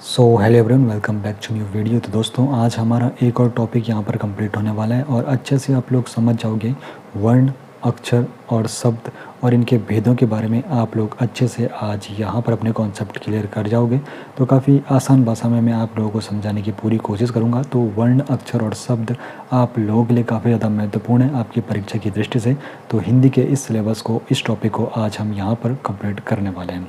So hello everyone, welcome back to new video. तो दोस्तों, आज हमारा एक और टॉपिक यहाँ पर कंप्लीट होने वाला है और अच्छे से आप लोग समझ जाओगे वर्ण, अक्षर और शब्द और इनके भेदों के बारे में आप लोग अच्छे से आज यहाँ पर अपने कॉन्सेप्ट क्लियर कर जाओगे। तो काफ़ी आसान भाषा में मैं आप लोगों को समझाने की पूरी कोशिश करूँगा। तो वर्ण, अक्षर और शब्द आप लोगों के लिए काफ़ी ज़्यादा महत्वपूर्ण है आपकी परीक्षा की दृष्टि से। तो हिंदी के इस सिलेबस को, इस टॉपिक को आज हम यहाँ पर कंप्लीट करने वाले हैं।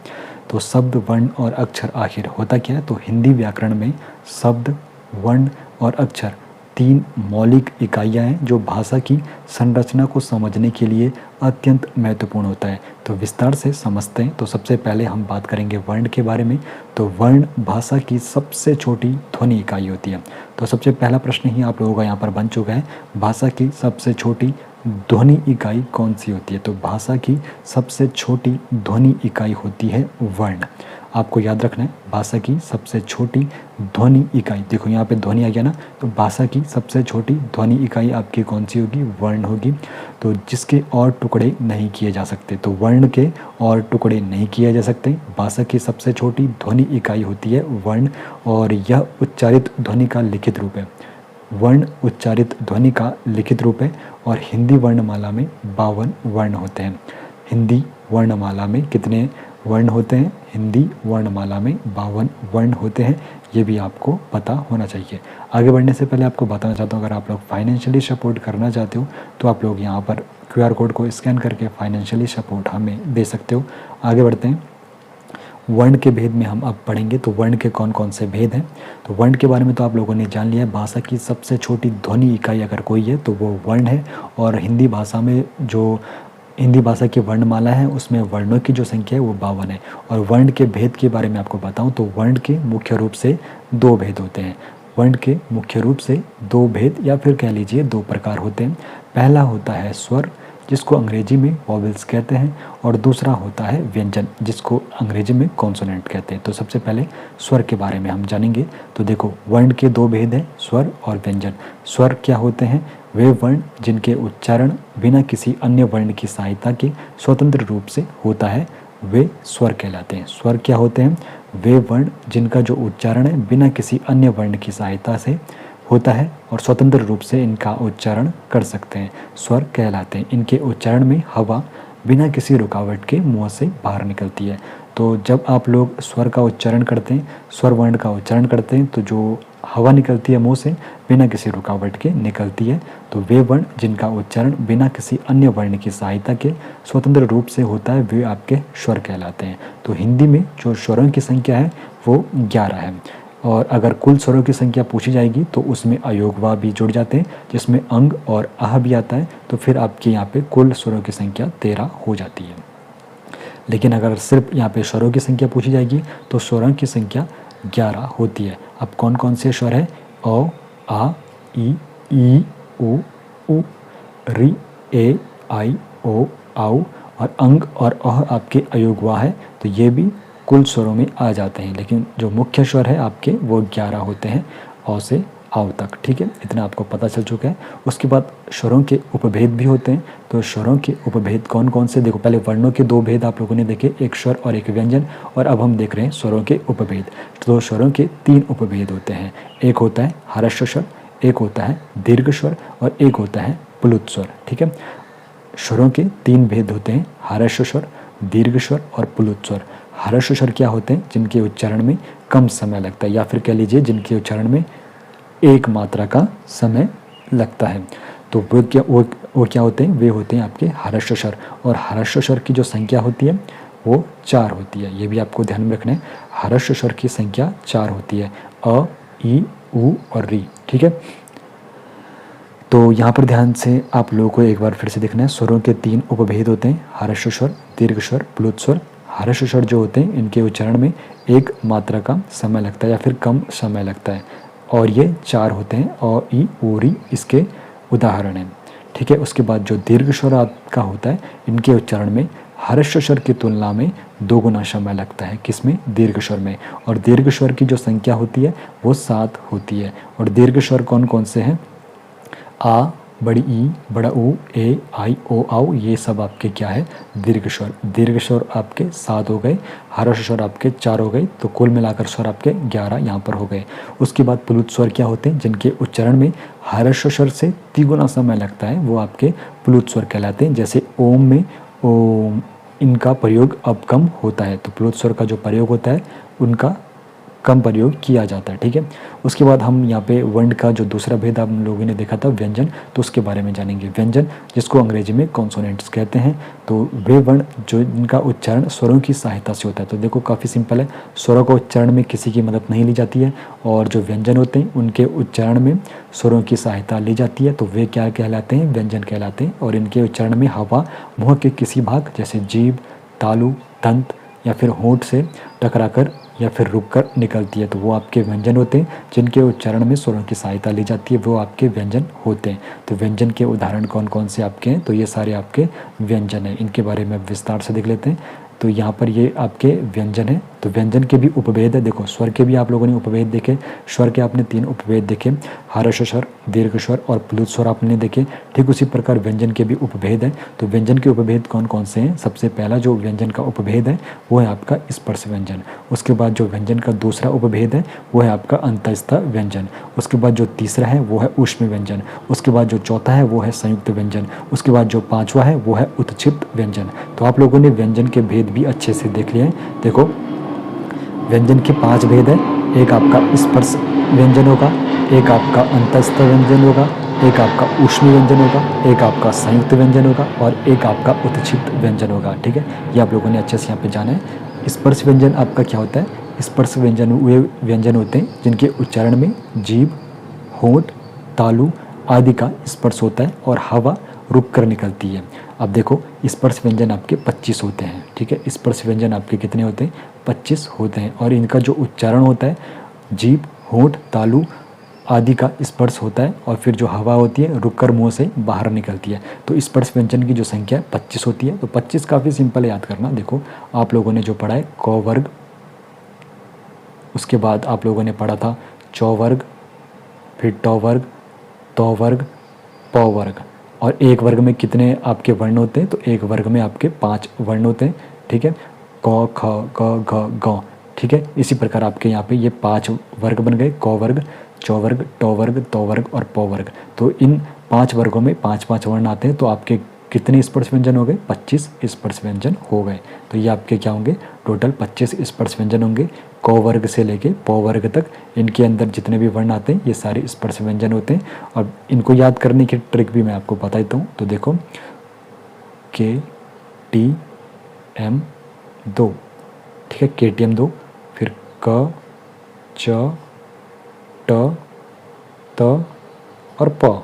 तो शब्द, वर्ण और अक्षर आखिर होता क्या है? तो हिंदी व्याकरण में शब्द, वर्ण और अक्षर तीन मौलिक इकाइयाँ हैं जो भाषा की संरचना को समझने के लिए अत्यंत महत्वपूर्ण होता है। तो विस्तार से समझते हैं। तो सबसे पहले हम बात करेंगे वर्ण के बारे में। तो वर्ण भाषा की सबसे छोटी ध्वनि इकाई होती है। तो सबसे पहला प्रश्न ही आप लोगों का यहाँ पर बन चुका है, भाषा की सबसे छोटी ध्वनि इकाई कौन सी होती है? तो भाषा की सबसे छोटी ध्वनि इकाई होती है वर्ण। आपको याद रखना है, भाषा की सबसे छोटी ध्वनि इकाई, देखो यहाँ पे ध्वनि आ गया ना, तो भाषा की सबसे छोटी ध्वनि इकाई आपकी कौन सी होगी? वर्ण होगी। तो जिसके और टुकड़े नहीं किए जा सकते, तो वर्ण के और टुकड़े नहीं किए जा सकते। भाषा की सबसे छोटी ध्वनि इकाई होती है वर्ण और यह उच्चारित ध्वनि का लिखित रूप है। वर्ण उच्चारित ध्वनि का लिखित रूप है और हिंदी वर्णमाला में 52 वर्ण होते हैं। हिंदी वर्णमाला में कितने वर्ण होते हैं? हिंदी वर्णमाला में 52 वर्ण होते हैं। ये भी आपको पता होना चाहिए। आगे बढ़ने से पहले आपको बताना चाहता हूँ, अगर आप लोग फाइनेंशियली सपोर्ट करना चाहते हो तो आप लोग यहाँ पर QR कोड को स्कैन करके फाइनेंशियली सपोर्ट हमें दे सकते हो। आगे बढ़ते हैं। वर्ण के भेद में हम अब पढ़ेंगे। तो वर्ण के कौन कौन से भेद हैं? तो वर्ण के बारे में तो आप लोगों ने जान लिया है। भाषा की सबसे छोटी ध्वनि इकाई अगर कोई है तो वो वर्ण है। और हिंदी भाषा में जो हिंदी भाषा की वर्णमाला है उसमें वर्णों की जो संख्या है वो 52 है। और वर्ण के भेद के बारे में आपको बताऊं तो वर्ण के मुख्य रूप से दो भेद होते हैं। वर्ण के मुख्य रूप से दो भेद या फिर कह लीजिए दो प्रकार होते हैं। पहला होता है स्वर, जिसको अंग्रेजी में वॉवेल्स कहते हैं, और दूसरा होता है व्यंजन, जिसको अंग्रेजी में कॉन्सोनेंट कहते हैं। तो सबसे पहले स्वर के बारे में हम जानेंगे। तो देखो, वर्ण के दो भेद हैं, स्वर और व्यंजन। स्वर क्या होते हैं? वे वर्ण जिनके उच्चारण बिना किसी अन्य वर्ण की सहायता के स्वतंत्र रूप से होता है, वे स्वर कहलाते हैं। स्वर क्या होते हैं? वे वर्ण जिनका जो उच्चारण है बिना किसी अन्य वर्ण की सहायता से होता है और स्वतंत्र रूप से इनका उच्चारण कर सकते हैं, स्वर कहलाते हैं। इनके उच्चारण में हवा बिना किसी रुकावट के मुंह से बाहर निकलती है। तो जब आप लोग स्वर का उच्चारण करते हैं, स्वर वर्ण का उच्चारण करते हैं, तो जो हवा निकलती है मुंह से बिना किसी रुकावट के निकलती है, तो वे वर्ण जिनका उच्चारण बिना किसी अन्य वर्ण की सहायता के स्वतंत्र रूप से होता है, वे आपके स्वर कहलाते हैं। तो हिंदी में जो स्वरों की संख्या है वो 11 है। और अगर कुल स्वरों की संख्या पूछी जाएगी तो उसमें अयोगवा भी जुड़ जाते हैं, जिसमें अंग और आह भी आता है। तो फिर आपके यहाँ पे कुल स्वरों की संख्या 13 हो जाती है। लेकिन अगर सिर्फ यहाँ पे स्वरों की संख्या पूछी जाएगी तो स्वरों की संख्या 11 होती है। अब कौन कौन से स्वर है? अ, आ, ई, उ, ऋ, ए, आई, ओ, औ, और अंग और अह आपके अयोगवा है। तो ये भी कुल स्वरों में आ जाते हैं, लेकिन जो मुख्य स्वर है आपके वो 11 होते हैं, अ से आओ तक। ठीक है, इतना आपको पता चल चुका है। उसके बाद स्वरों के उपभेद भी होते हैं। तो स्वरों के उपभेद कौन कौन से? देखो, पहले वर्णों के दो भेद आप लोगों ने देखे, एक स्वर और एक व्यंजन, और अब हम देख रहे हैं स्वरों के उपभेद। तो स्वरों के 3 उपभेद होते हैं। एक होता है ह्रस्व स्वर, एक होता है दीर्घ स्वर और एक होता है प्लुत स्वर। ठीक है, स्वरों के 3 भेद होते हैं, ह्रस्व स्वर, दीर्घ स्वर और प्लुत स्वर। ह्रस्व स्वर क्या होते हैं? जिनके उच्चारण में कम समय लगता है, या फिर कह लीजिए जिनके उच्चारण में एक मात्रा का समय लगता है। तो वो क्या होते हैं? वे होते हैं आपके ह्रस्व स्वर। और ह्रस्व स्वर की जो संख्या होती है वो 4 होती है। ये भी आपको ध्यान में रखना है, ह्रस्व स्वर की संख्या 4 होती है, अ, ई, उ और ऋ। ठीक है, तो यहाँ पर ध्यान से आप लोगों को एक बार फिर से देखना है। स्वरों के 3 उपभेद होते हैं, ह्रस्व स्वर, दीर्घ स्वर, प्लुत स्वर। ह्रस्व स्वर जो होते हैं इनके उच्चारण में एक मात्रा का समय लगता है या फिर कम समय लगता है, और ये 4 होते हैं, अ, ई, उ, ऋ इसके उदाहरण हैं। ठीक है, उसके बाद जो दीर्घ स्वर आपका होता है, इनके उच्चारण में ह्रस्व स्वर की तुलना में 2 गुना समय लगता है। किसमें? दीर्घ स्वर में। और दीर्घ स्वर की जो संख्या होती है वो 7 होती है। और दीर्घ स्वर कौन कौन से हैं? आ, बड़ी ई, बड़ा ऊ, ए, आई, ओ, औ, ये सब आपके क्या है, दीर्घ स्वर। दीर्घ स्वर आपके 7 हो गए, हर्ष स्वर आपके 4 हो गए, तो कुल मिलाकर स्वर आपके 11 यहाँ पर हो गए। उसके बाद प्लुत स्वर क्या होते हैं, जिनके उच्चारण में हर्ष स्वर से तिगुना समय लगता है, वो आपके प्लुत स्वर कहलाते हैं। जैसे ओम में ओम, इनका प्रयोग अब कम होता है, तो प्लुत स्वर का जो प्रयोग होता है उनका कम प्रयोग किया जाता है, ठीक है। उसके बाद हम यहाँ पे वर्ण का जो दूसरा भेद हम लोगों ने देखा था व्यंजन, तो उसके बारे में जानेंगे। व्यंजन जिसको अंग्रेजी में कॉन्सोनेंट्स कहते हैं, तो वे वर्ण जो इनका उच्चारण स्वरों की सहायता से होता है। तो देखो काफ़ी सिंपल है, स्वरों का उच्चारण में किसी की मदद नहीं ली जाती है, और जो व्यंजन होते हैं उनके उच्चारण में स्वरों की सहायता ली जाती है, तो वे क्या कहलाते हैं, व्यंजन कहलाते हैं। और इनके उच्चारण में हवा मुँह के किसी भाग जैसे जीभ, तालु, दंत या फिर होंठ से टकराकर या फिर रुककर निकलती है, तो वो आपके व्यंजन होते हैं। जिनके उच्चारण में स्वरों की सहायता ली जाती है वो आपके व्यंजन होते हैं। तो व्यंजन के उदाहरण कौन कौन से आपके हैं, तो ये सारे आपके व्यंजन हैं। इनके बारे में विस्तार से देख लेते हैं। तो यहाँ पर ये आपके व्यंजन हैं। तो व्यंजन के भी उपभेद है, देखो स्वर के भी आप लोगों ने उपभेद देखे, स्वर के आपने 3 उपभेद देखे, हर्ष स्वर, दीर्घ स्वर और प्लुत स्वर आपने देखे। ठीक उसी प्रकार व्यंजन के भी उपभेद हैं। तो व्यंजन के उपभेद कौन कौन से हैं, सबसे पहला जो व्यंजन का उपभेद है वो है आपका स्पर्श व्यंजन। उसके बाद जो व्यंजन का दूसरा उपभेद है वो है आपका अंतःस्थ व्यंजन। उसके बाद जो तीसरा है वो है ऊष्म व्यंजन। उसके बाद जो चौथा है वो है संयुक्त व्यंजन। उसके बाद जो पांचवा है वो है उत्क्षिप्त व्यंजन। तो आप लोगों ने व्यंजन के भेद भी अच्छे से देख लिए हैं। देखो व्यंजन के 5 भेद हैं, एक आपका स्पर्श व्यंजन होगा, एक आपका अंतःस्थ व्यंजन होगा, एक आपका ऊष्म व्यंजन होगा, एक आपका संयुक्त व्यंजन होगा और एक आपका उत्क्षिप्त व्यंजन होगा, ठीक है। ये आप लोगों ने अच्छे से यहाँ पे जाना है। स्पर्श व्यंजन आपका क्या होता है, स्पर्श व्यंजन वे व्यंजन होते हैं जिनके उच्चारण में जीभ, होंठ, तालु आदि का स्पर्श होता है और हवा रुक कर निकलती है। अब देखो स्पर्श व्यंजन आपके 25 होते हैं, ठीक है। स्पर्श व्यंजन आपके कितने होते हैं, 25 होते हैं। और इनका जो उच्चारण होता है जीभ, होंठ, तालु आदि का स्पर्श होता है और फिर जो हवा होती है रुक कर मुँह से बाहर निकलती है। तो स्पर्श व्यंजन की जो संख्या है 25 होती है। तो 25 काफ़ी सिंपल है याद करना। देखो आप लोगों ने जो पढ़ा है क वर्ग, उसके बाद आप लोगों ने पढ़ा था चौ वर्ग, फिर टौ वर्ग, तौ वर्ग, पौ वर्ग। और एक वर्ग में कितने आपके वर्ण होते हैं, तो एक वर्ग में आपके 5 वर्ण होते हैं, ठीक है। क, ख, ग, घ, ग, ठीक है। इसी प्रकार आपके यहाँ पे ये 5 वर्ग बन गए, क वर्ग, चौ वर्ग, टौ वर्ग, तौ वर्ग और पौ वर्ग। तो इन 5 वर्गों में 5-5 वर्ण आते हैं। तो आपके कितने स्पर्श व्यंजन हो गए, 25 स्पर्श व्यंजन हो गए। तो ये आपके क्या होंगे, टोटल 25 स्पर्श व्यंजन होंगे। क वर्ग से लेके पौ वर्ग तक इनके अंदर जितने भी वर्ण आते हैं ये सारे स्पर्श व्यंजन होते हैं। और इनको याद करने की ट्रिक भी मैं आपको बता देता हूँ। तो देखो के टी एम 2, ठीक है, KTM 2, फिर क, च, ट, त और प।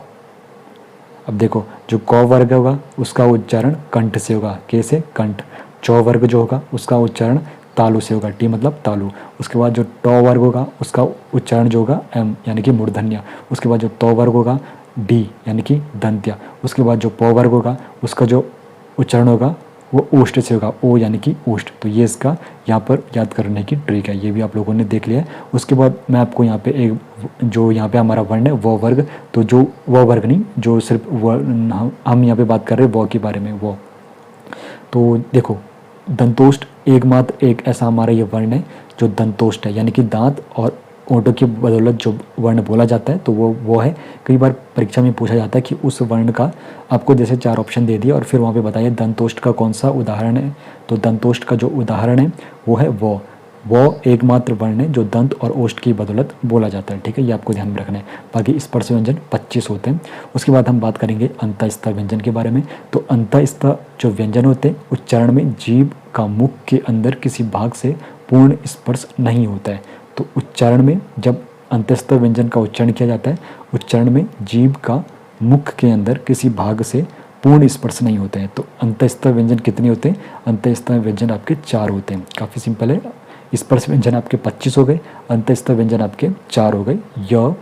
अब देखो जो क वर्ग होगा उसका उच्चारण कंठ से होगा, कैसे, कंठ। चौ वर्ग जो होगा उसका उच्चारण तालु से होगा, टी मतलब तालु। उसके बाद जो टौ वर्ग होगा उसका उच्चारण जो होगा एम यानी कि मूर्धन्य। उसके बाद जो तौ वर्ग होगा डी यानी कि दंत्य। उसके बाद जो पौ वर्ग होगा उसका जो उच्चारण होगा वो ओष्ठ से होगा, ओ यानी कि ओष्ठ। तो ये इसका यहाँ पर याद करने की ट्रिक है, ये भी आप लोगों ने देख लिया है। उसके बाद मैं आपको यहाँ पे एक जो यहाँ पे हमारा वर्ण है वो वर्ग, तो जो वो वर्ग नहीं, जो सिर्फ हम यहाँ पे बात कर रहे हैं वो के बारे में, वो। तो देखो दंतोष्ठ एकमात्र एक ऐसा हमारा ये वर्ण है जो दंतोष्ठ है, यानी कि दांत और ओंठों की बदौलत जो वर्ण बोला जाता है तो वो है। कई बार परीक्षा में पूछा जाता है कि उस वर्ण का आपको जैसे 4 ऑप्शन दे दिया और फिर वहाँ पे बताइए दंतोष्ठ का कौन सा उदाहरण है। तो दंतोष्ठ का जो उदाहरण है वो है वो एकमात्र वर्ण है जो दंत और ओष्ठ की बदौलत बोला जाता है, ठीक है। ये आपको ध्यान में रखना है। बाकी स्पर्श व्यंजन 25 होते हैं। उसके बाद हम बात करेंगे अंतःस्थ व्यंजन के बारे में। तो अंतःस्थ जो व्यंजन होते हैं उच्चारण में जीभ का मुख के अंदर किसी भाग से पूर्ण स्पर्श नहीं होता है। तो उच्चारण में जब अंतःस्थ व्यंजन का उच्चारण किया जाता है, उच्चारण में जीभ का मुख के अंदर किसी भाग से पूर्ण स्पर्श नहीं होते हैं। तो अंतःस्थ व्यंजन कितने होते हैं, अंतःस्थ व्यंजन आपके 4 होते हैं। काफ़ी सिंपल है। स्पर्श व्यंजन आपके 25 हो गए, अंतःस्थ व्यंजन आपके 4 हो गए, य,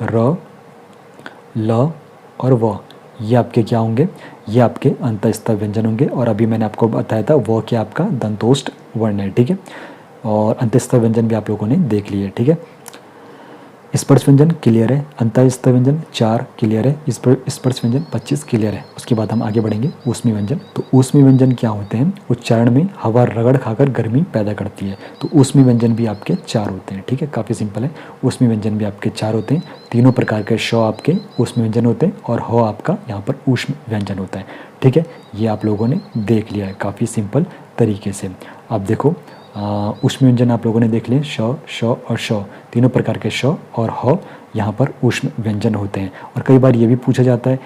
र, ल और व। ये आपके क्या होंगे, ये आपके अंतःस्थ व्यंजन होंगे। और अभी मैंने आपको बताया था वो क्या आपका दंतोष्ठ वर्ण है, ठीक है। और अंतःस्थ व्यंजन भी आप लोगों ने देख लिए, ठीक है। स्पर्श व्यंजन क्लियर है, अंतःस्थ व्यंजन 4 क्लियर है, स्पर्श व्यंजन 25 क्लियर है। उसके बाद हम आगे बढ़ेंगे ऊष्मी व्यंजन। तो ऊष्मी व्यंजन क्या होते हैं? उच्चारण में हवा रगड़ खाकर गर्मी पैदा करती है। तो ऊष्मी व्यंजन भी आपके 4 होते हैं। ठीक है, काफ़ी सिंपल है। ऊष्मी व्यंजन भी आपके 4 होते हैं। तीनों प्रकार के श आपके ऊष्मी व्यंजन होते हैं और ह आपका यहाँ पर ऊष्म व्यंजन होता है। ठीक है, ये आप लोगों ने देख लिया है काफ़ी सिंपल तरीके से। अब देखो ऊष्म व्यंजन आप लोगों ने देख लिए, श, श और श, तीनों प्रकार के श और ह यहाँ पर ऊष्म व्यंजन होते हैं। और कई बार ये भी पूछा जाता है,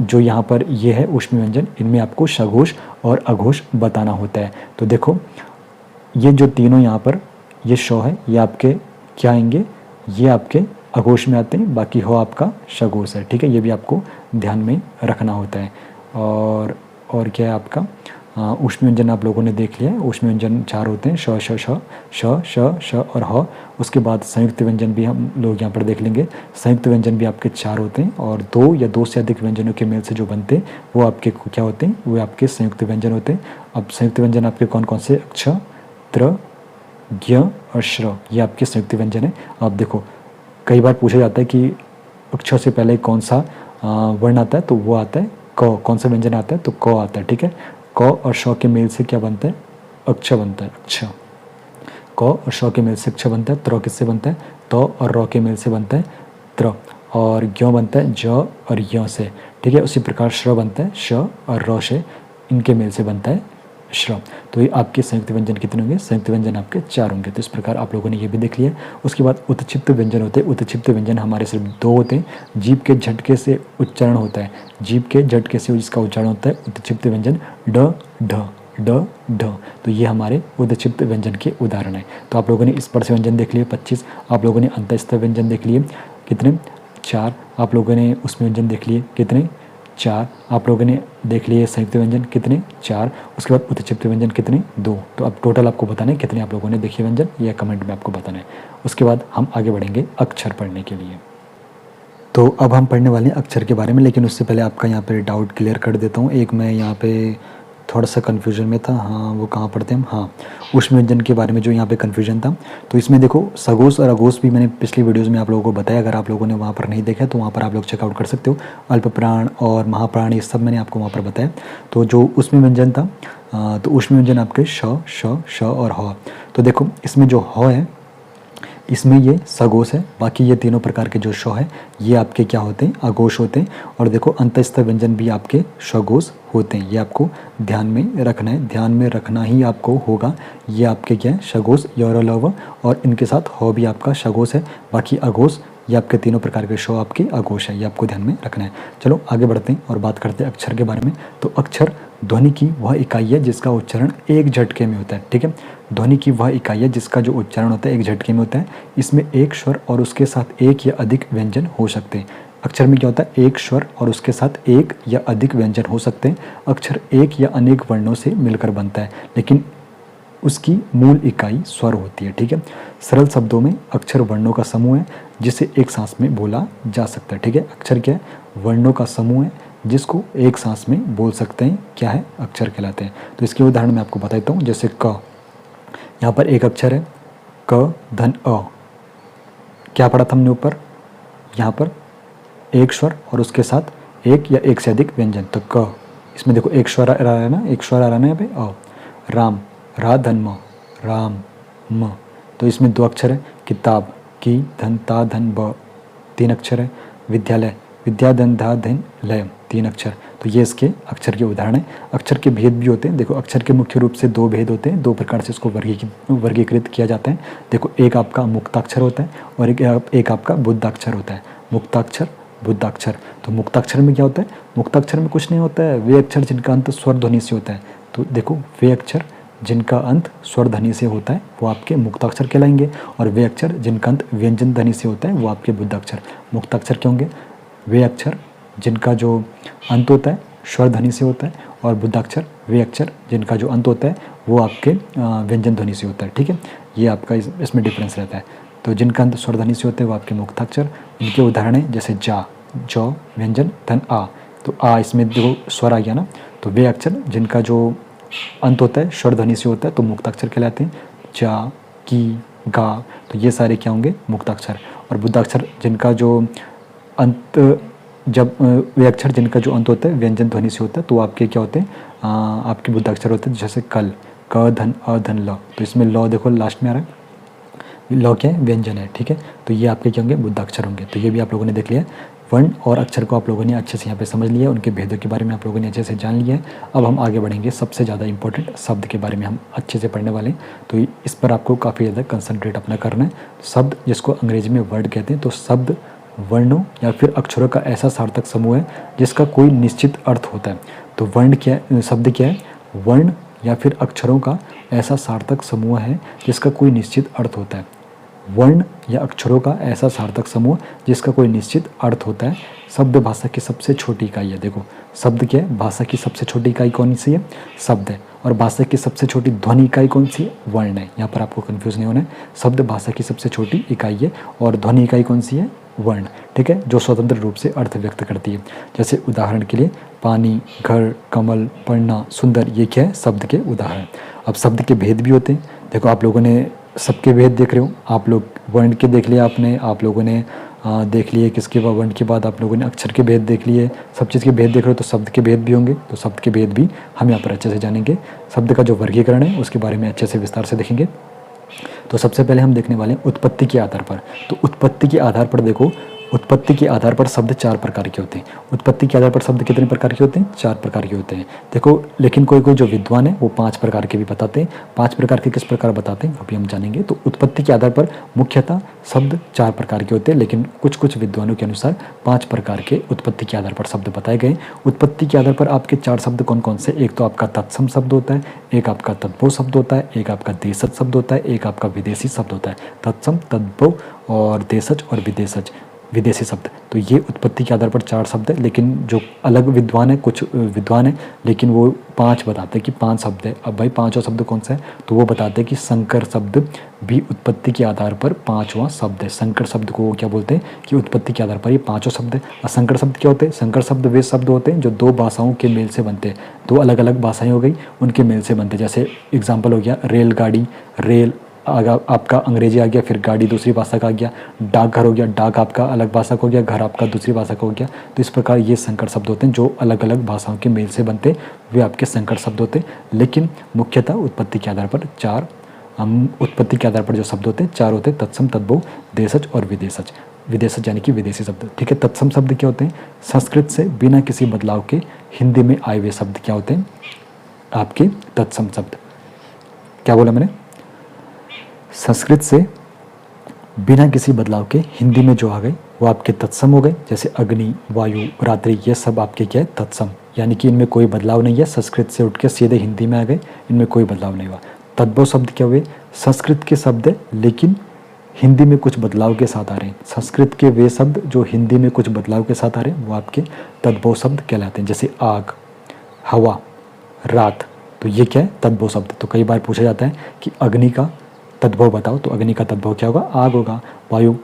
जो यहाँ पर ये है ऊष्म व्यंजन, इनमें आपको सघोष और अघोष बताना होता है। तो देखो ये जो तीनों यहाँ पर ये श है, ये आपके क्या आएंगे? ये आपके अघोष में आते हैं, बाकी हो आपका सघोष है। ठीक है, ये भी आपको ध्यान में रखना होता है। और क्या है आपका ऊष्म व्यंजन आप लोगों ने देख लिया है। ऊष्म व्यंजन 4 होते हैं, श श श श श श और ह। उसके बाद संयुक्त व्यंजन भी हम लोग यहाँ पर देख लेंगे। संयुक्त व्यंजन भी आपके 4 होते हैं और 2 या 2 से अधिक व्यंजनों के मेल से जो बनते हैं वो आपके क्या होते हैं? वो आपके संयुक्त व्यंजन होते हैं। अब संयुक्त व्यंजन आपके कौन कौन से? अक्ष, त्र, ज्ञ और श्र, ये आपके संयुक्त व्यंजन है। आप देखो कई बार पूछा जाता है कि अक्षर से पहले कौन सा वर्ण आता है, तो वो आता है क। कौन सा व्यंजन आता है? तो क आता है। ठीक है, क और श के मेल से क्या बनता है? अक्ष बनता है, अक्ष। क और श के मेल से अक्ष बनता है। त्र किससे बनता है? त और र के मेल से बनता है त्र। और ज्ञ बनता है ज और य से। ठीक है, उसी प्रकार श्र बनता है श और र से, इनके मेल से बनता है श्र। तो ये आपके संयुक्त व्यंजन कितने होंगे? संयुक्त व्यंजन आपके 4 होंगे। तो इस प्रकार आप लोगों ने ये भी देख लिया। उसके बाद उत्क्षिप्त व्यंजन होते हैं। उत्क्षिप्त व्यंजन हमारे सिर्फ 2 होते हैं। जीभ के झटके से उच्चारण होता है, जीभ के झटके से जिसका उच्चारण होता है उत्क्षिप्त व्यंजन ड ढ ड ढ। तो ये हमारे उत्क्षिप्त व्यंजन के उदाहरण है। तो आप लोगों ने स्पर्श व्यंजन देख लिए 25, आप लोगों ने अंतःस्थ व्यंजन देख लिए कितने? 4। आप लोगों ने ऊष्म व्यंजन देख लिए कितने? 4। आप लोगों ने देख लिए संयुक्त व्यंजन कितने? 4। उसके बाद उत्क्षिप्त व्यंजन कितने? 2। तो अब टोटल आपको बताना है कितने आप लोगों ने देखे व्यंजन, यह कमेंट में आपको बताना है। उसके बाद हम आगे बढ़ेंगे अक्षर पढ़ने के लिए। तो अब हम पढ़ने वाले हैं अक्षर के बारे में, लेकिन उससे पहले आपका यहाँ पे डाउट क्लियर कर देता हूँ। एक मैं यहाँ पे थोड़ा सा कन्फ्यूजन में था, हाँ वो कहाँ पढ़ते हैं हम, हाँ ऊष्म व्यंजन के बारे में जो यहाँ पे कन्फ्यूजन था। तो इसमें देखो सघोष और अघोष भी मैंने पिछली वीडियोज़ में आप लोगों को बताया। अगर आप लोगों ने वहाँ पर नहीं देखा तो वहाँ पर आप लोग चेकआउट कर सकते हो। अल्प प्राण और महाप्राण ये सब मैंने आपको वहाँ पर बताया। तो जो ऊष्म व्यंजन था, तो ऊष्म व्यंजन आपके श, श, श और ह। तो देखो इसमें जो ह है इसमें ये सघोष है, बाकी ये तीनों प्रकार के जो श है ये आपके क्या होते हैं? अघोष होते हैं। और देखो अंतःस्थ व्यंजन भी आपके सघोष होते हैं। ये आपको ध्यान में रखना है, ध्यान में रखना ही आपको होगा। ये आपके क्या है? सघोष, य, र, ल, व और इनके साथ ह भी आपका सघोष है। बाकी अघोष ये आपके तीनों प्रकार के श आपके अघोष है, ये आपको ध्यान में रखना है। चलो आगे बढ़ते हैं और बात करते हैं अक्षर के बारे में। तो अक्षर ध्वनि की वह इकाई है जिसका उच्चारण एक झटके में होता है। ठीक है, ध्वनि की वह इकाई है जिसका जो उच्चारण होता है एक झटके में होता है। इसमें एक स्वर और उसके साथ एक या अधिक व्यंजन हो सकते हैं। अक्षर में क्या होता है? एक स्वर और उसके साथ एक या अधिक व्यंजन हो सकते हैं। अक्षर एक या अनेक वर्णों से मिलकर बनता है, लेकिन उसकी मूल इकाई स्वर होती है। ठीक है, सरल शब्दों में अक्षर वर्णों का समूह है जिसे एक सांस में बोला जा सकता है। ठीक है, अक्षर क्या है? वर्णों का समूह है जिसको एक सांस में बोल सकते हैं, क्या है? अक्षर कहलाते हैं। तो इसके उदाहरण मैं आपको बता देता हूँ। जैसे क, यहाँ पर एक अक्षर है क धन अ। क्या पढ़ा था हमने ऊपर? यहाँ पर एक स्वर और उसके साथ एक या एक से अधिक व्यंजन, तो क। इसमें देखो एक स्वर आ रहा है ना, एक स्वर आ रहा है ना यहाँ पे अ। राम, रा धन म, राम म। तो इसमें 2 अक्षर है। किताब, की धन ता धन ब, 3 अक्षर है। विद्यालय, विद्या धन धा धन लय, 3 अक्षर। तो ये इसके अक्षर के उदाहरण है। अक्षर के भेद भी होते हैं। देखो अक्षर के मुख्य रूप से 2 भेद होते हैं, 2 प्रकार से इसको वर्गीकृत किया जाता है। देखो एक आपका मुक्ताक्षर होता है और एक आपका बुद्धाक्षर होता है। मुक्ताक्षर, बुद्धाक्षर। तो मुक्ताक्षर में क्या होता है? मुक्ताक्षर में कुछ नहीं होता है, वे अक्षर जिनका अंत स्वर ध्वनि से होता है। तो देखो वे अक्षर जिनका अंत स्वर ध्वनि से होता है वो आपके मुक्ताक्षर कहलाएंगे, और वे अक्षर जिनका अंत व्यंजन ध्वनि से होता है वो आपके बुद्धाक्षर। मुक्ताक्षर क्या होंगे? वे अक्षर जिनका जो अंत होता है स्वर ध्वनि से होता है, और बुद्धाक्षर वे अक्षर जिनका जो अंत होता है वो आपके व्यंजन ध्वनि से होता है। ठीक है, ये आपका इसमें डिफरेंस रहता है। तो जिनका अंत स्वर ध्वनि से होते हैं वो आपके मुक्ताक्षर। इनके उदाहरण है जैसे जा, जौ व्यंजन धन आ। तो आ इसमें देखो स्वर आ गया ना, तो वे अक्षर जिनका जो अंत होता है स्वर ध्वनि से होता है तो मुक्ताक्षर कहलाते हैं। जा, की, गा, तो ये सारे क्या होंगे? मुक्ताक्षर। और बुद्धाक्षर जिनका जो अंत जब वे अक्षर जिनका जो अंत होता है व्यंजन ध्वनि से होता है तो आपके क्या होते हैं, आपके बुद्धाक्षर होते हैं। जैसे कल, क धन अ धन ल, तो इसमें ल देखो लास्ट में आ रहा है, ल क्या है, व्यंजन है, ठीक है। तो ये आपके क्या होंगे, बुद्धाक्षर होंगे। तो ये भी आप लोगों ने देख लिया। वर्ण और अक्षर को आप लोगों ने अच्छे से यहाँ पे समझ लिया, उनके भेदों के बारे में आप लोगों ने अच्छे से जान लिया है। अब हम आगे बढ़ेंगे, सबसे ज़्यादा इंपॉर्टेंट शब्द के बारे में हम अच्छे से पढ़ने वाले हैं। तो इस पर आपको काफ़ी ज़्यादा कंसंट्रेट अपना करना है। शब्द जिसको अंग्रेजी में वर्ड कहते हैं, तो शब्द वर्णों या फिर अक्षरों का ऐसा सार्थक समूह है जिसका कोई निश्चित अर्थ होता है। तो वर्ण क्या है, शब्द क्या है, वर्ण या फिर अक्षरों का ऐसा सार्थक समूह है जिसका कोई निश्चित अर्थ होता है। वर्ण या अक्षरों का ऐसा सार्थक समूह जिसका कोई निश्चित अर्थ होता है। शब्द भाषा की सबसे छोटी इकाई है। देखो शब्द क्या है, भाषा की सबसे छोटी इकाई कौन सी है, शब्द है। और भाषा की सबसे छोटी ध्वनि इकाई कौन सी है, वर्ण है। यहाँ पर आपको कंफ्यूज नहीं होना है। शब्द भाषा की सबसे छोटी इकाई है और ध्वनि इकाई कौन सी है, वर्ण, ठीक है, जो स्वतंत्र रूप से अर्थ व्यक्त करती है। जैसे उदाहरण के लिए पानी, घर, कमल, पढ़ना, सुंदर, ये क्या है, शब्द के उदाहरण। अब शब्द के भेद भी होते हैं। देखो आप लोगों ने सबके भेद देख रहे हो, आप लोग वर्ण के देख लिया आपने, आप लोगों ने देख लिए किसके बाद, वर्ण के बाद आप लोगों ने अक्षर के भेद देख लिए, सब चीज़ के भेद देख रहे हो, तो शब्द के भेद भी होंगे। तो शब्द के भेद भी हम यहाँ पर अच्छे से जानेंगे। शब्द का जो वर्गीकरण है उसके बारे में अच्छे से विस्तार से देखेंगे। तो सबसे पहले हम देखने वाले हैं उत्पत्ति के आधार पर। तो उत्पत्ति के आधार पर देखो, उत्पत्ति के आधार पर शब्द 4 प्रकार के होते हैं। उत्पत्ति के आधार पर शब्द कितने प्रकार के होते हैं, 4 प्रकार के होते हैं। देखो लेकिन कोई कोई जो विद्वान है वो 5 प्रकार के भी बताते हैं। 5 प्रकार के किस प्रकार बताते हैं अभी हम जानेंगे। तो उत्पत्ति के आधार पर मुख्यतः शब्द 4 प्रकार के होते हैं, लेकिन कुछ कुछ विद्वानों के अनुसार 5 प्रकार के उत्पत्ति के आधार पर शब्द बताए गए। उत्पत्ति के आधार पर आपके 4 शब्द कौन कौन से, एक तो आपका तत्सम शब्द होता है, एक आपका तद्भव शब्द होता है, एक आपका देशज शब्द होता है, एक आपका विदेशी शब्द होता है। तत्सम, तद्भव और देशज और विदेशज, विदेशी शब्द। तो ये उत्पत्ति के आधार पर 4 शब्द है, लेकिन जो अलग विद्वान है, कुछ विद्वान है लेकिन वो 5 बताते हैं कि 5 शब्द है। अब भाई 5वां शब्द कौन सा है, तो वो बताते हैं कि संकर शब्द भी उत्पत्ति के आधार पर 5वां शब्द है। संकर शब्द को क्या बोलते हैं कि उत्पत्ति के आधार पर ये 5वां शब्द है। असंकर शब्द क्या होते हैं, संकर शब्द वे शब्द होते हैं जो 2 भाषाओं के मेल से बनते हैं। 2 अलग अलग भाषाएं हो गई, उनके मेल से बनते हैं। जैसे एग्जाम्पल हो गया रेलगाड़ी, रेल आपका अंग्रेजी आ गया, फिर गाड़ी दूसरी भाषा का आ गया। डाकघर हो गया, डाक आपका अलग भाषा का हो गया, घर आपका दूसरी भाषा का हो गया। तो इस प्रकार ये संकर शब्द होते हैं जो अलग अलग भाषाओं के मेल से बनते हैं, वे आपके संकर शब्द होते हैं। लेकिन मुख्यतः उत्पत्ति के आधार पर 4 उत्पत्ति के आधार पर जो शब्द होते हैं 4 होते हैं, तत्सम, तद्भव, देशज और विदेशज। विदेशज यानी कि विदेशी शब्द, ठीक है। तत्सम शब्द क्या होते हैं, संस्कृत से बिना किसी बदलाव के हिंदी में आए हुए शब्द क्या होते हैं, आपके तत्सम शब्द। क्या बोला मैंने, संस्कृत से बिना किसी बदलाव के हिंदी में जो आ गए वो आपके तत्सम हो गए। जैसे अग्नि, वायु, रात्रि, ये सब आपके क्या है, तत्सम, यानी कि इनमें कोई बदलाव नहीं है, संस्कृत से उठ के सीधे हिंदी में आ गए, इनमें कोई बदलाव नहीं हुआ। तद्भव शब्द क्या हुए, संस्कृत के शब्द है लेकिन हिंदी में कुछ बदलाव के साथ आ रहे हैं। संस्कृत के वे शब्द जो हिंदी में कुछ बदलाव के साथ आ रहे हैं वो आपके तद्भव शब्द कहलाते हैं। जैसे आग, हवा, रात, तो ये क्या है, तद्भव शब्द। तो कई बार पूछा जाता है कि अग्नि का तद्भव बताओ, तो अग्नि का तद्भव क्या होगा, आग होगा। वायु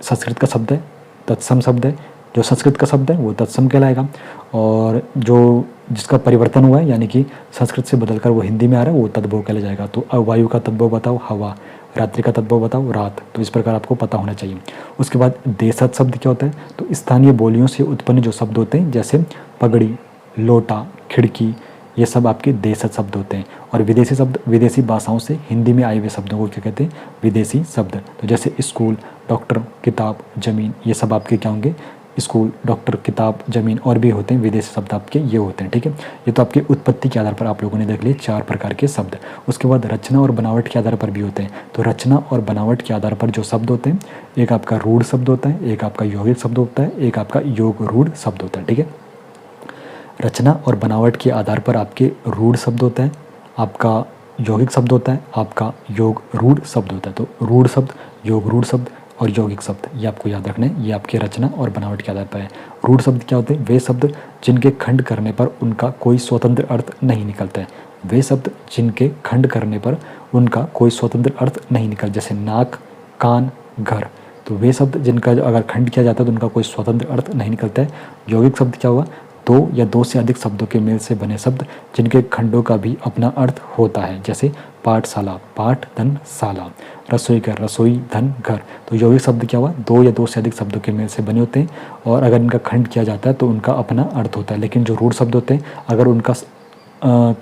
संस्कृत का शब्द है, तत्सम शब्द है, जो संस्कृत का शब्द है वो तत्सम कहलाएगा। और जो जिसका परिवर्तन हुआ है यानी कि संस्कृत से बदलकर वो हिंदी में आ रहा है वो तद्भव कहला जाएगा। तो वायु का तद्भव बताओ, हवा, रात्रि का तद्भव बताओ, रात। तो इस प्रकार आपको पता होना चाहिए। उसके बाद देशज शब्द क्या होता है, तो स्थानीय बोलियों से उत्पन्न जो शब्द होते हैं, जैसे पगड़ी, लोटा, खिड़की, ये सब आपके देशज शब्द होते हैं। और विदेशी शब्द विदेशी भाषाओं से हिंदी में आए हुए शब्दों को क्या कहते हैं, विदेशी शब्द। तो जैसे स्कूल, डॉक्टर, किताब, ज़मीन, ये सब आपके क्या होंगे, स्कूल, डॉक्टर, किताब, ज़मीन और भी होते हैं विदेशी शब्द आपके ये होते हैं, ठीक है। ये तो आपके उत्पत्ति के आधार पर आप लोगों ने देख लिए 4 प्रकार के शब्द। उसके बाद रचना और बनावट के आधार पर भी होते हैं। तो रचना और बनावट के आधार पर जो शब्द होते हैं, एक आपका रूढ़ शब्द होता है, एक आपका यौगिक शब्द होता है, एक आपका योग रूढ़ शब्द होता है, ठीक है। रचना और बनावट के आधार पर आपके रूढ़ शब्द होता है, आपका यौगिक शब्द होता है, आपका योग रूढ़ शब्द होता है। तो रूढ़ शब्द, योग रूढ़ शब्द और यौगिक शब्द ये आपको याद रखना है, ये आपके रचना और बनावट के आधार पर है। रूढ़ शब्द क्या होते हैं, वे शब्द जिनके खंड करने पर उनका कोई स्वतंत्र अर्थ नहीं निकलता है। वे शब्द जिनके खंड करने पर उनका कोई स्वतंत्र अर्थ नहीं निकलता, जैसे नाक, कान, घर। तो वे शब्द जिनका अगर खंड किया जाता है तो उनका कोई स्वतंत्र अर्थ नहीं निकलता है। यौगिक शब्द क्या हुआ, दो या दो से अधिक शब्दों के मेल से बने शब्द जिनके खंडों का भी अपना अर्थ होता है, जैसे पाठशाला, पाठ धन शाला, रसोई घर, रसोई धन घर। तो यौगिक शब्द क्या हुआ, दो या दो से अधिक शब्दों के मेल से बने होते हैं और अगर इनका खंड किया जाता है तो उनका अपना अर्थ होता है। लेकिन जो रूढ़ शब्द होते हैं अगर उनका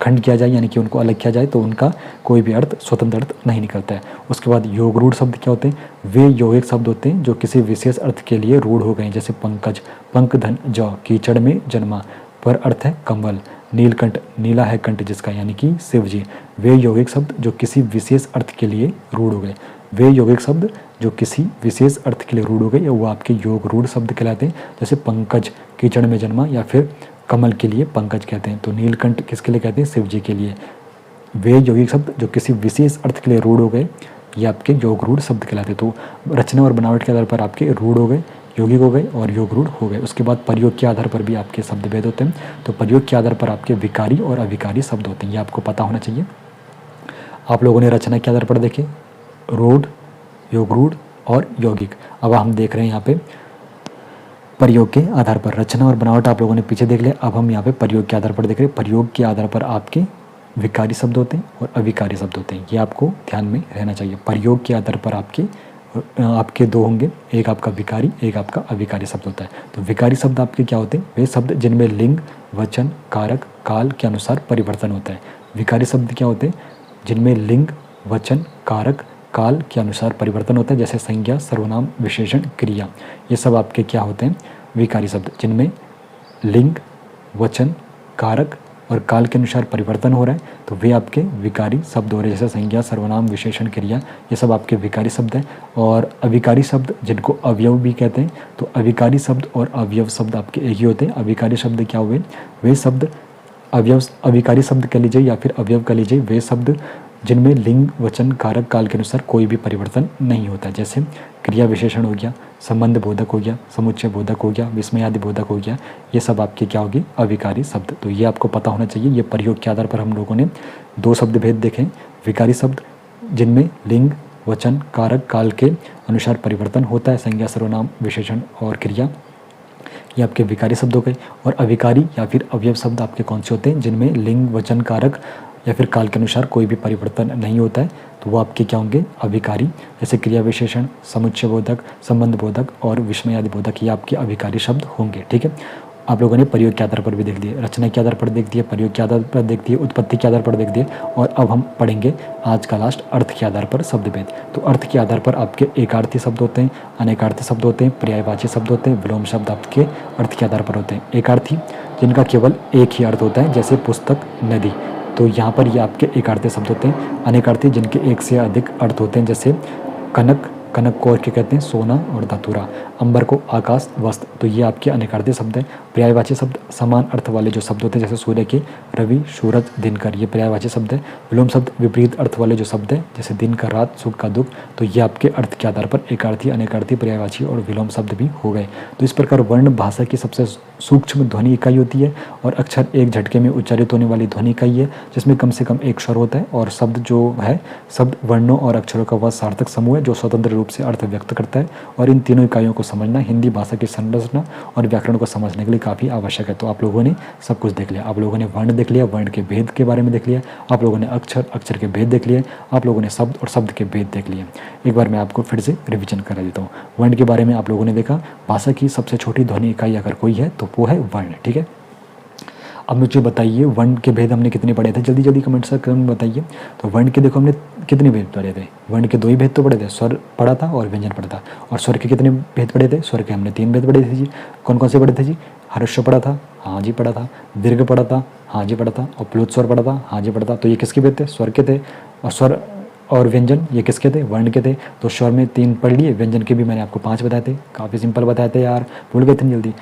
खंड किया जाए यानी कि उनको अलग किया जाए तो उनका कोई भी अर्थ स्वतंत्र अर्थ नहीं निकलता है। उसके बाद योग रूढ़ शब्द क्या होते हैं, वे यौगिक शब्द होते हैं जो किसी विशेष अर्थ के लिए रूढ़ हो गए, जैसे पंकज, पंख धन जौ, कीचड़ में जन्मा, पर अर्थ है कमल, नीलकंठ, नीला है कंठ जिसका यानी कि शिव जी। वे यौगिक शब्द जो किसी विशेष अर्थ के लिए रूढ़ हो गए, वे यौगिक शब्द जो किसी विशेष अर्थ के लिए रूढ़ हो गए वो आपके योग रूढ़ शब्द कहलाते हैं। जैसे पंकज कीचड़ में जन्मा या फिर कमल के लिए पंकज कहते हैं, तो नीलकंठ किसके लिए कहते हैं, शिव जी के लिए। वे यौगिक शब्द जो किसी विशेष अर्थ के लिए रूढ़ हो गए ये आपके योग रूढ़ शब्द कहलाते हैं। तो रचना और बनावट के आधार पर आपके रूढ़ हो गए, यौगिक हो गए और योग रूढ़ हो गए। उसके बाद प्रयोग के आधार पर भी आपके शब्द भेद होते हैं। तो प्रयोग के आधार पर आपके विकारी और अविकारी शब्द होते हैं, ये आपको पता होना चाहिए। आप लोगों ने रचना के आधार पर देखे रूढ़, योग रूढ़ और यौगिक। अब हम देख रहे हैं यहाँ पे प्रयोग के आधार पर। रचना और बनावट आप लोगों ने पीछे देख लिया, अब हम यहाँ पे प्रयोग के आधार पर देख रहे हैं। प्रयोग के आधार पर आपके विकारी शब्द होते हैं और अविकारी शब्द होते हैं, ये आपको ध्यान में रहना चाहिए। प्रयोग के आधार पर आपके दो होंगे, एक आपका विकारी, एक आपका अविकारी शब्द होता है। तो विकारी शब्द आपके क्या होते हैं, वे शब्द जिनमें लिंग, वचन, कारक, काल के अनुसार परिवर्तन होता है। विकारी शब्द क्या होते हैं, जिनमें लिंग, वचन, कारक, काल के अनुसार परिवर्तन होता है, जैसे संज्ञा, सर्वनाम, विशेषण, क्रिया, ये सब आपके क्या होते हैं, विकारी शब्द। जिनमें लिंग, वचन, कारक और काल के अनुसार परिवर्तन हो रहा है तो वे आपके विकारी शब्द हो रहे हैं, जैसे संज्ञा, सर्वनाम, विशेषण, क्रिया, ये सब आपके विकारी शब्द हैं। और अविकारी शब्द जिनको अवयव भी कहते हैं, तो अविकारी शब्द और अवयव शब्द आपके एक ही होते हैं। अविकारी शब्द क्या हुए, वे शब्द अविकारी शब्द कह लीजिए या फिर अवयव कह लीजिए, वे शब्द जिनमें लिंग, वचन, कारक, काल के अनुसार कोई भी परिवर्तन नहीं होता, जैसे क्रिया विशेषण हो गया, संबंध बोधक हो गया, समुच्चय बोधक हो गया, विस्मयादि बोधक हो गया, ये सब आपके क्या होगी, अविकारी शब्द। तो ये आपको पता होना चाहिए। ये प्रयोग के आधार पर हम लोगों ने दो शब्द भेद देखे, विकारी शब्द जिनमें लिंग, वचन, कारक, काल के अनुसार परिवर्तन होता है, संज्ञा, सर्वनाम, विशेषण और क्रिया, ये आपके विकारी शब्द हो गए। और अविकारी या फिर अवयव शब्द आपके कौन से होते हैं, जिनमें लिंग, वचन, कारक या फिर काल के अनुसार कोई भी परिवर्तन नहीं होता है, तो वो आपके क्या होंगे, अविकारी। जैसे क्रिया विशेषण, समुच्चय बोधक, संबंध बोधक और विस्मयादि बोधक, ये आपके अविकारी शब्द होंगे। ठीक है, आप लोगों ने प्रयोग के आधार पर भी देख दिए, रचना के आधार पर देख दिए, प्रयोग के आधार पर देख दिए, उत्पत्ति के आधार पर देख दिए। और अब हम पढ़ेंगे आज का लास्ट अर्थ के आधार पर शब्द भेद। तो अर्थ के आधार पर आपके एकार्थी शब्द होते हैं, अनेकार्थी शब्द होते हैं, पर्यायवाची शब्द होते हैं, विलोम शब्द आपके अर्थ के आधार पर होते हैं। एकार्थी जिनका केवल एक ही अर्थ होता है, जैसे पुस्तक, नदी, तो यहाँ पर ये आपके एकार्थी शब्द होते हैं। अनेकार्थी जिनके एक से अधिक अर्थ होते हैं, जैसे कनक, कनक को और क्या कहते हैं, सोना और धतूरा, अंबर को आकाश, वस्त्र, तो ये आपके अनेकार्थी शब्द हैं। पर्यायवाची शब्द समान अर्थ वाले जो शब्द होते हैं, जैसे सूर्य के रवि, सूरज, दिनकर, ये पर्यायवाची शब्द है। विलोम शब्द विपरीत अर्थ वाले जो शब्द हैं, जैसे दिन का रात, सुख का दुख, तो ये आपके अर्थ के आधार पर एकार्थी, अनेकार्थी, पर्यायवाची और विलोम शब्द भी हो गए। तो इस प्रकार वर्ण भाषा की सबसे सूक्ष्म ध्वनि इकाई होती है और अक्षर एक झटके में उच्चारित होने वाली ध्वनि इकाई है, जिसमें कम से कम एक स्वर होता है। और शब्द जो है, शब्द वर्णों और अक्षरों का वह सार्थक समूह है जो स्वतंत्र रूप से अर्थ व्यक्त करता है। और इन तीनों इकाइयों को समझना हिंदी भाषा की संरचना और व्याकरण को समझने के लिए काफ़ी आवश्यक है। तो आप लोगों ने सब कुछ देख लिया, आप लोगों ने वर्ण देख लिया, वर्ण के भेद के बारे में देख लिया, आप लोगों ने अक्षर, अक्षर के भेद देख लिए, आप लोगों ने शब्द और शब्द के भेद देख लिए। एक बार मैं आपको फिर से रिवीजन करा देता हूँ। वर्ण के बारे में आप लोगों ने देखा, भाषा की सबसे छोटी ध्वनि इकाई अगर कोई है तो वो है वर्ण। ठीक है, अब मुझे बताइए वर्ण के भेद हमने कितने पढ़े थे, जल्दी जल्दी कमेंट सेक्शन में बताइए। तो वर्ण के देखो हमने कितने भेद पढ़े थे, वर्ण के दो ही भेद तो पढ़े थे, स्वर पढ़ा था और व्यंजन पढ़ा था। और स्वर के कितने भेद पढ़े थे, स्वर के हमने 3 भेद पढ़े थे जी। कौन कौन से पढ़े थे जी, हर्ष पढ़ा था, हाँ जी पढ़ा था, दीर्घ पढ़ा था, हाँ जी पढ़ा था, और प्लुत स्वर पढ़ा था, हाँ जी पढ़ा था। तो ये किसके भेद थे, स्वर के थे। और स्वर और व्यंजन ये किसके थे, वर्ण के थे। तो स्वर में 3 पढ़ लिए, व्यंजन के भी मैंने आपको 5 बताए थे, काफ़ी सिंपल बताए थे यार, भूल गए इतनी जल्दी।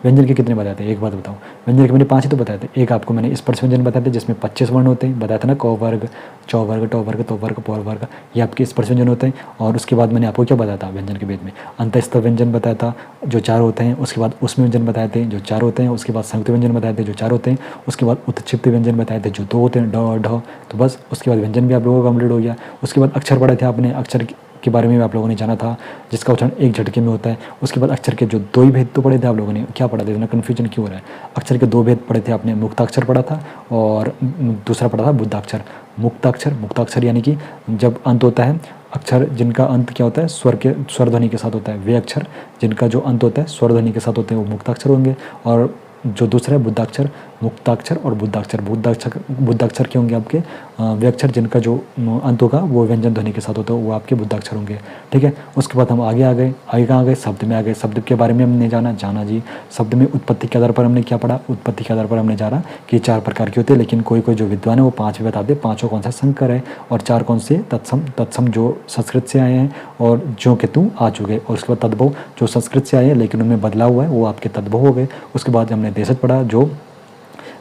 व्यंजन के कितने बताए थे, एक बात बताओ, व्यंजन के मैंने 5 ही तो बताए थे। एक आपको मैंने स्पर्श व्यंजन बताए थे जिसमें 25 वर्ण होते हैं, बताया था ना, क वर्ग, च वर्ग, ट वर्ग, तो वर्ग, पौर वर्ग, ये आपके स्पर्श व्यंजन होते हैं। और उसके बाद मैंने आपको क्या बताया था व्यंजन के भेद में, अंतःस्थ व्यंजन बताया था जो 4 होते हैं, उसके बाद उष्म व्यंजन बताए थे जो 4 होते हैं, उसके बाद संयुक्त व्यंजन बताए थे जो 4 होते हैं, उसके बाद उत्क्षिप्त व्यंजन बताए थे जो 2 होते हैं, ड ढ। तो बस उसके बाद व्यंजन भी आप लोगों का कंप्लीट हो गया। उसके बाद अक्षर पढ़े थे आपने, अक्षर के बारे में भी आप लोगों ने जाना था, जिसका उच्चारण एक झटके में होता है। उसके बाद अक्षर के जो 2 ही भेद तो पढ़े थे आप लोगों ने, क्या पढ़ा था, इतना कन्फ्यूजन क्यों हो रहा है। अक्षर के 2 भेद पढ़े थे आपने, मुक्ताक्षर पढ़ा था और दूसरा पढ़ा था बुद्धाक्षर। मुक्ताक्षर यानी कि जब अंत होता है, अक्षर जिनका अंत क्या होता है, स्वर ध्वनि के साथ होता है, वे अक्षर जिनका जो अंत होता है स्वर ध्वनि के साथ होते हैं वो मुक्ताक्षर होंगे। और जो दूसरा है बुद्धाक्षर, मुक्ताक्षर और बुद्धाक्षर के होंगे आपके वे अक्षर जिनका जो अंत होगा वो व्यंजन ध्वनि के साथ होता है, वो आपके बुद्धाक्षर होंगे। ठीक है, उसके बाद हम आगे कहाँ आ गए, शब्द में आ गए। शब्द के बारे में हमने जाना जी। शब्द में उत्पत्ति के आधार पर हमने क्या पढ़ा, उत्पत्ति के आधार पर हमने जाना कि 4 प्रकार के होते हैं, लेकिन कोई जो विद्वान है वो 5 भी बता दे। 5 कौन सा, संकर है, और 4 कौन से, तत्सम जो संस्कृत से आए हैं और जो के तू आ चुके। और उसके बाद तद्भव जो संस्कृत से आए हैं लेकिन उनमें बदलाव हुआ है, वो आपके तद्भव हो गए। उसके बाद हमने देशज पढ़ा जो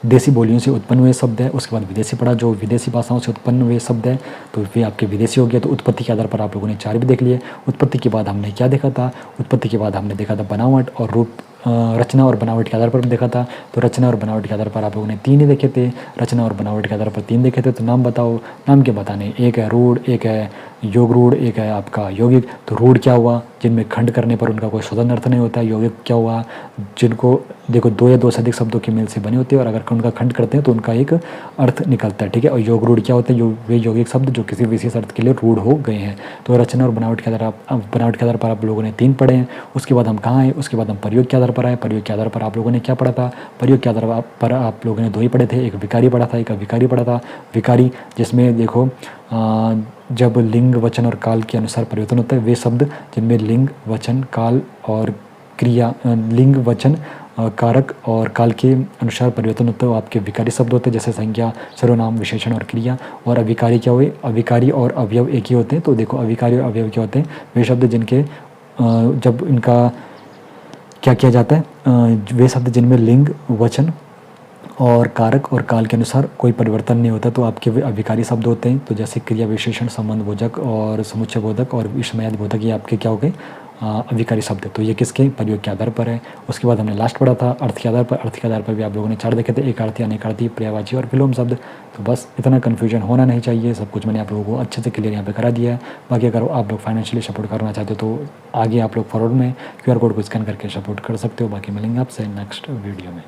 देसी बोलियों से उत्पन्न हुए शब्द है। उसके बाद विदेशी पढ़ा जो विदेशी भाषाओं से उत्पन्न हुए शब्द है, तो वे आपके विदेशी हो गए। तो उत्पत्ति के आधार पर आप लोगों ने 4 भी देख लिए। उत्पत्ति के बाद हमने क्या देखा था, उत्पत्ति के बाद हमने देखा था बनावट और रूप, रचना और बनावट के आधार पर देखा था। तो रचना और बनावट के आधार पर आप लोगों ने 3 ही देखे थे। रचना और बनावट के आधार पर 3 देखे थे। तो नाम बताओ, नाम के बताने, एक है रूढ़, एक है योग रूढ़, एक है आपका यौगिक। तो रूढ़ क्या हुआ, जिनमें खंड करने पर उनका कोई स्वतंत्र अर्थ नहीं होता है। यौगिक क्या हुआ, जिनको देखो 2 या 2 से अधिक शब्दों के मेल से बने होते हैं और अगर उनका खंड करते हैं तो उनका एक अर्थ निकलता है। ठीक है, और योग रूढ़ क्या होते हैं, वे यौगिक शब्द जो किसी विशेष अर्थ के लिए रूढ़ हो गए हैं। तो रचना और बनावट के आधार पर आप लोगों ने 3 पढ़े हैं। उसके बाद हम कहाँ आए, उसके बाद हम प्रयोग के आधार पर आए। प्रयोग के आधार पर आप लोगों ने क्या पढ़ा था, प्रयोग के आधार पर आप लोगों ने 2 ही पढ़े थे, एक विकारी पढ़ा था, एक अविकारी पढ़ा था। विकारी जिसमें देखो जब लिंग वचन और काल के अनुसार परिवर्तन होता है, वे शब्द जिनमें लिंग वचन काल और क्रिया, लिंग वचन कारक और काल के अनुसार परिवर्तन होता है, वो आपके विकारी शब्द होते हैं, जैसे संज्ञा, सर्वनाम, विशेषण और क्रिया। और अविकारी क्या हुए, अविकारी और अवयव एक ही होते हैं। तो देखो अविकारी और अवयव क्या होते हैं, वे शब्द जिनके जब इनका क्या किया जाता है, वे शब्द जिनमें लिंग वचन और कारक और काल के अनुसार कोई परिवर्तन नहीं होता, तो आपके अविकारी शब्द होते हैं। तो जैसे क्रिया, विशेषण, संबंध बोधक और समुच्चय बोधक और विषमयादि बोधक, ये आपके क्या हो गए, अविकारी शब्द। तो ये किसके, प्रयोग के आधार पर है। उसके बाद हमने लास्ट पढ़ा था अर्थ के आधार पर। अर्थ के आधार पर भी आप लोगों ने 4 देखे थे, एकार्थी, अनेकार्थी, पर्यायवाची और विलोम शब्द। तो बस इतना कन्फ्यूजन होना नहीं चाहिए, सब कुछ मैंने आप लोगों को अच्छे से क्लियर यहाँ पे करा दिया है। बाकी अगर आप लोग फाइनेंशियली सपोर्ट करना चाहते हो तो आगे आप लोग फॉरवर्ड में QR कोड को स्कैन करके सपोर्ट कर सकते हो। बाकी मिलेंगे आपसे नेक्स्ट वीडियो में।